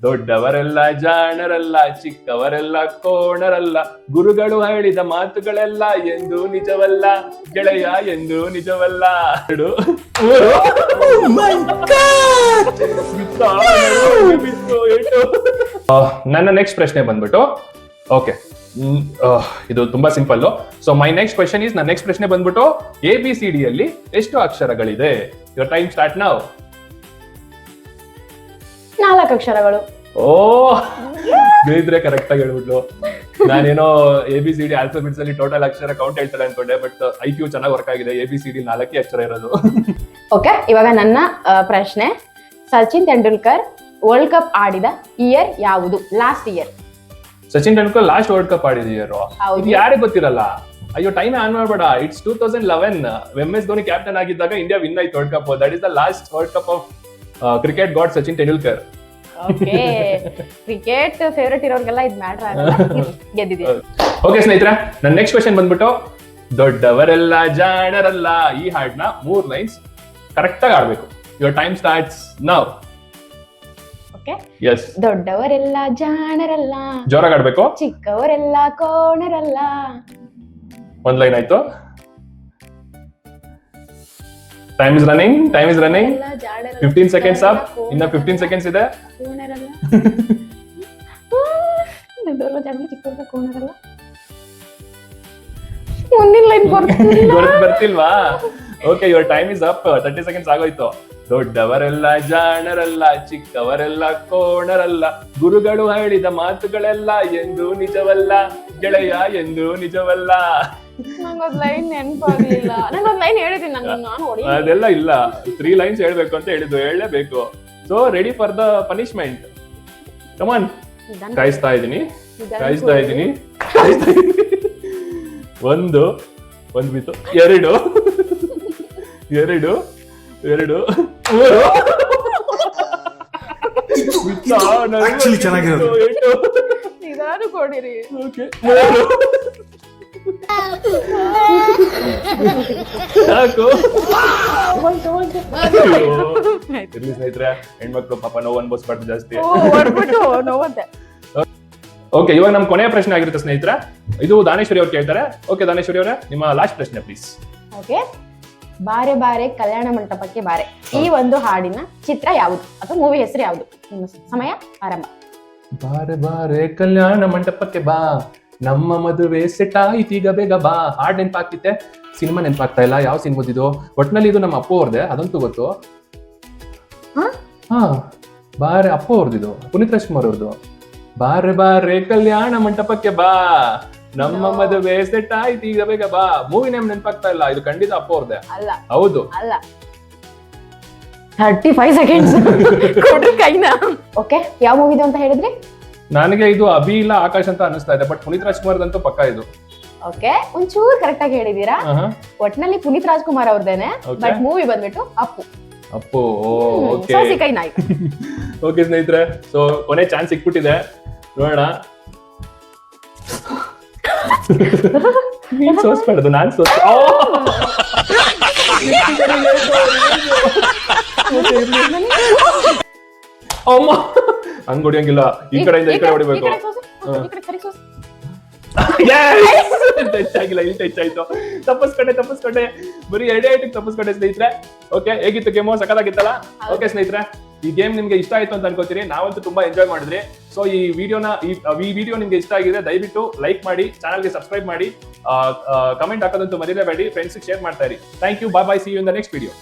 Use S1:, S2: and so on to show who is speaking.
S1: ದೊಡ್ಡವರೆಲ್ಲ ಜಾಣರಲ್ಲ, ಚಿಕ್ಕವರೆಲ್ಲ ಕೋಣರಲ್ಲ, ಗುರುಗಳು ಹೇಳಿದ ಮಾತುಗಳೆಲ್ಲ ಎಂದು ನಿಜವಲ್ಲ, ಗೆಳೆಯ ಎಂದು ನಿಜವಲ್ಲ. ಎರಡು ಮೂರು ನನ್ನ ನೆಕ್ಸ್ಟ್ ಪ್ರಶ್ನೆ ಬಂದ್ಬಿಟ್ಟು ಓಕೆ, ಇದು ತುಂಬಾ simple. So my next question is, ನನ್ನ ನೆಕ್ಸ್ಟ್ ಪ್ರಶ್ನೆ ಬಂದ್ಬಿಟ್ಟು ABCD ಅಲ್ಲಿ ಎಷ್ಟು ಅಕ್ಷರಗಳಿದೆ? Your time start now.
S2: 4 ಅಕ್ಷರಗಳು.
S1: ಓ ಬೇಯಿದ್ರೆ ಕರೆಕ್ಟ್ ಆಗಿ ಹೇಳ್ಬಿಟ್ಲು. ನಾನೇನೋ ABCD ಆಲ್ಫಾಬೆಟ್ಸ್ ಅಲ್ಲಿ ಟೋಟಲ್ ಅಕ್ಷರ ಕೌಂಟ್ ಹೇಳ್ತಾರೆ ಅನ್ಕೊಂಡೆ, ಬಟ್ IQ ಚೆನ್ನಾಗಿ ವರ್ಕ್ ಆಗಿದೆ. ABCD 4 ಅಕ್ಷರ ಇರೋದು.
S2: ಓಕೆ, ಇವಾಗ ನನ್ನ ಪ್ರಶ್ನೆ, ಸಚಿನ್ ತೆಂಡೂಲ್ಕರ್ ವರ್ಲ್ಡ್ ಕಪ್ ಆಡಿದ ಇಯರ್ ಯಾವುದು? Last year.
S1: Sachin Tendulkar last world cup ಆಡಿದ ಇಯರ್ ಇದು ಯಾರಿಗೆ ಗೊತ್ತಿರಲ್ಲ? ಅಯ್ಯೋ, ಟೈಮ್ ಆನ್ ಮಾಡ್ಬೇಡ. ಇಟ್ಸ್ 2011. MS ಧೋನಿ ಕ್ಯಾಪ್ಟನ್ ಆಗಿದ್ದಾಗ ಇಂಡಿಯಾ ವಿನ್ ಆಯ್ತು world cup. That is the last world cup of cricket god Sachin Tendulkar.
S2: Okay, cricket favourite ಇರೋರ್ಗೆಲ್ಲ ಇದು ಮ್ಯಾಟರ್ ಆಗಲ್ಲ. ಗೆದ್ದಿದೆ.
S1: ಓಕೆ ಸ್ನೇಹಿತರೆ, ನನ್ನ ನೆಕ್ಸ್ಟ್ ಕ್ವೆಶ್ಚನ್ ಬಂದ್ಬಿಟ್ಟು, ದೊಡ್ಡವರೆಲ್ಲ ಜಾಣರಲ್ಲ ಈ ಹಾಡ್ನ 3 ಲೈನ್ಸ್ ಕರೆಕ್ಟ್ ಆಗಿ ಆಡ್ಬೇಕು. Your time starts now.
S2: Okay,
S1: yes.
S2: ದೊಡ್ಡವರೆಲ್ಲ ಜಾಣರಲ್ಲ,
S1: ಜೋರಾಗಿ ಆಡ್ಬೇಕು.
S2: ಚಿಕ್ಕವರೆಲ್ಲ ಕೋಣರಲ್ಲ.
S1: 1 ಲೈನ್ ಆಯ್ತು. Time is running. 15 seconds up. ಇನ್ನ 15 seconds ಇದೆ.
S2: ಕೋಣರಲ್ಲ, ದೊಡ್ಡವರೆಲ್ಲ ಜಾಣರಲ್ಲ, ಚಿಕ್ಕವರೆಲ್ಲ ಕೋಣರಲ್ಲ. ಮುಂದಿನ ಲೈನ್
S1: ಬರ್ತಿಲ್ವಾ? Okay, your time is up. 30 seconds ಆಗೋಯ್ತು. ದೊಡ್ಡವರೆಲ್ಲ ಜಾಣರಲ್ಲ, ಚಿಕ್ಕವರೆಲ್ಲ ಕೋಣರಲ್ಲ, ಗುರುಗಳು ಹೇಳಿದ ಮಾತುಗಳೆಲ್ಲ ಎಂದು ನಿಜವಲ್ಲ, ಗೆಳೆಯ ಎಂದು ನಿಜವಲ್ಲ.
S2: ನಂಗೊಂದ್ ಲೈನ್ ನೆನಪಾಗ್ಲಿಲ್ಲ. ನಂಗೊಂದ್ ಲೈನ್ ಹೇಳಿದ್ದೀನಿ ನಾನು.
S1: ಅದೆಲ್ಲ ಇಲ್ಲ, 3 ಲೈನ್ಸ್ ಹೇಳ್ಬೇಕು ಅಂತ ಹೇಳಿದ್ದು, ಹೇಳಲೇಬೇಕು. So ready for the punishment. Come on, ಕಾಯಿಸ್ತಾ ಇದ್ದೀನಿ. ಒಂದು ಬಿತ್ತು, ಎರಡು ಮೂರು.
S3: ಚೆನ್ನಾಗಿರೋದು.
S2: ನಿಧಾನ ಕೊಡಿರಿ.
S1: ಸ್ನೇಹಿತರೆ, ಹೆಣ್ಮಕ್ಳು ಪಾಪ ನೋವು ಅನ್ಭವಿಸ್ಬಾರ್ದು ಜಾಸ್ತಿ. ಓಕೆ, ಇವಾಗ ನಮ್ ಕೊನೆಯ ಪ್ರಶ್ನೆ ಆಗಿರುತ್ತೆ ಸ್ನೇಹಿತರೆ. ಇದು ದಾನೇಶ್ವರಿ ಅವ್ರು ಕೇಳ್ತಾರೆ. ಓಕೆ ದಾನೇಶ್ವರಿ ಅವರೇ, ನಿಮ್ಮ ಲಾಸ್ಟ್ ಪ್ರಶ್ನೆ ಪ್ಲೀಸ್.
S2: ಓಕೆ, ಬಾರೆ ಬಾರೆ ಕಲ್ಯಾಣ ಮಂಟಪಕ್ಕೆ ಬಾರೆ, ಈ ಒಂದು ಹಾಡಿನ ಚಿತ್ರ ಯಾವುದು ಅಥವಾ ಮೂವಿ ಹೆಸರು ಯಾವುದು? ನಿಮ್ಮ ಸಮಯ ಆರಂಭ.
S1: ಬಾರೆ ಬಾರೆ ಕಲ್ಯಾಣ ಮಂಟಪಕ್ಕೆ ಬಾ, ನಮ್ಮ ಮದುವೆ ಸೆಟ್ ಆಯ್ತೀಗ ಬೇಗ ಬಾ. ಹಾಡ್ ನೆನ್ಪಾಗ್ತಿತ್ತೆ, ಸಿನಿಮಾ ನೆನ್ಪಾಗ್ತಾ ಇಲ್ಲ. ಯಾವ ಸಿನಿಮಾ ಇದು? ಒಟ್ನಲ್ಲಿ ಇದು ನಮ್ಮ ಅಪ್ಪು ಅವ್ರದ್ದೆ, ಅದಂತೂ ಗೊತ್ತು. ಹಾ, ಬಾರೆ ಅಪ್ಪು ಅವ್ರದ್ದು, ಪುನೀತ್ ರಾಜ್ಕುಮಾರ್ ಅವ್ರದ್ದು. ಬಾರೆ ಬಾರೆ ಕಲ್ಯಾಣ ಮಂಟಪಕ್ಕೆ ಬಾ, ನಮ್ಮ ಮದುವೆ ಸೆಟ್ ಆಯ್ತು ಈಗ ಬೇಗ ಬಾ. ಮೂವಿ ನೇಮ್ ನೆನಪಾಗ್ತಾ ಇಲ್ಲ. ಇದು ಖಂಡಿತ ಅಪ್ಪ ಅವ್ರದ್ದೆ.
S2: ಅಲ್ಲ,
S1: ಹೌದು
S2: ಅಲ್ಲ. 35 seconds ಕೊಡ್ರಿ ಕೈನ. ಓಕೆ, ಯಾವ ಮೂವಿದು ಅಂತ ಹೇಳಿದ್ರಿ?
S1: ನನಗೆ ಇದು ಅಭಿ ಇಲ್ಲ ಆಕಾಶ್ ಅಂತ ಅನಿಸ್ತಾ ಇದೆ, ಬಟ್ ಪುನೀತ್ ರಾಜ್ಕುಮಾರ್ ಅಂತೂ ಪಕ್ಕ ಇದು.
S2: ಓಕೆ, ಒಂಚೂರು ಕರೆಕ್ಟ್ ಆಗಿ ಹೇಳಿದೀರಾ. ಒಟ್ನಲ್ಲಿ ಪುನೀತ್ ರಾಜ್ಕುಮಾರ್ ಅವ್ರದೇನೆ, ಬಟ್ ಮೂವಿ ಬಂದ್ಬಿಟ್ಟು ಅಪ್ಪು. ಕೈ ನಾಯಿ.
S1: ಓಕೆ ಸ್ನೇಹಿತರೆ, ಸೊ ಕೊನೆ ಚಾನ್ಸ್ ಸಿಕ್ಬಿಟ್ಟಿದೆ, ನೋಡೋಣ. ನೀನ್ ಸೋಸ್ಬೇಡದು, ನಾನ್ ಅಮ್ಮ ಹಂಗ್ ಹೊಡಿಯಂಗಿಲ್ಲ. ಈ ಕಡೆಯಿಂದ ಈ ಕಡೆ ಹೊಡಿಬೇಕು. ಹೆಚ್ಚಾಗಿಲ್ಲ, ಇಲ್ಲಿ ಹೆಚ್ಚಾಯ್ತು. ತಪ್ಪಿಸ್ಕೊಂಡೆ. ಬರೀ 2 ಐಟಕ್ಕೆ ತಪ್ಪಿಸ್ಕೊಂಡೆ ಸ್ನೇಹಿತರೆ. ಓಕೆ, ಹೇಗಿತ್ತು ಗೇಮು? ಸಖತ್ತಾಗಿತ್ತಲ್ಲ? ಓಕೆ ಸ್ನೇಹಿತರೆ, ಈ ಗೇಮ್ ನಿಮ್ಗೆ ಇಷ್ಟ ಆಯ್ತು ಅಂತ ಅನ್ಕೋತೀನಿ. ನಾವಂತೂ ತುಂಬಾ ಎಂಜಾಯ್ ಮಾಡಿದ್ರಿ. ಸೊ ಈ ವಿಡಿಯೋ ನಿಮ್ಗೆ ಇಷ್ಟ ಆಗಿದೆ, ದಯವಿಟ್ಟು ಲೈಕ್ ಮಾಡಿ, ಚಾನಲ್ಗೆ ಸಬ್ಸ್ಕ್ರೈಬ್ ಮಾಡಿ, ಕಮೆಂಟ್ ಹಾಕೋದಂತೂ ಮರಿಲೇಬೇಡಿ, ಫ್ರೆಂಡ್ಸ್ ಶೇರ್ ಮಾಡ್ತಾ ಇರಿ. Thank you, bye bye, see you in the next video.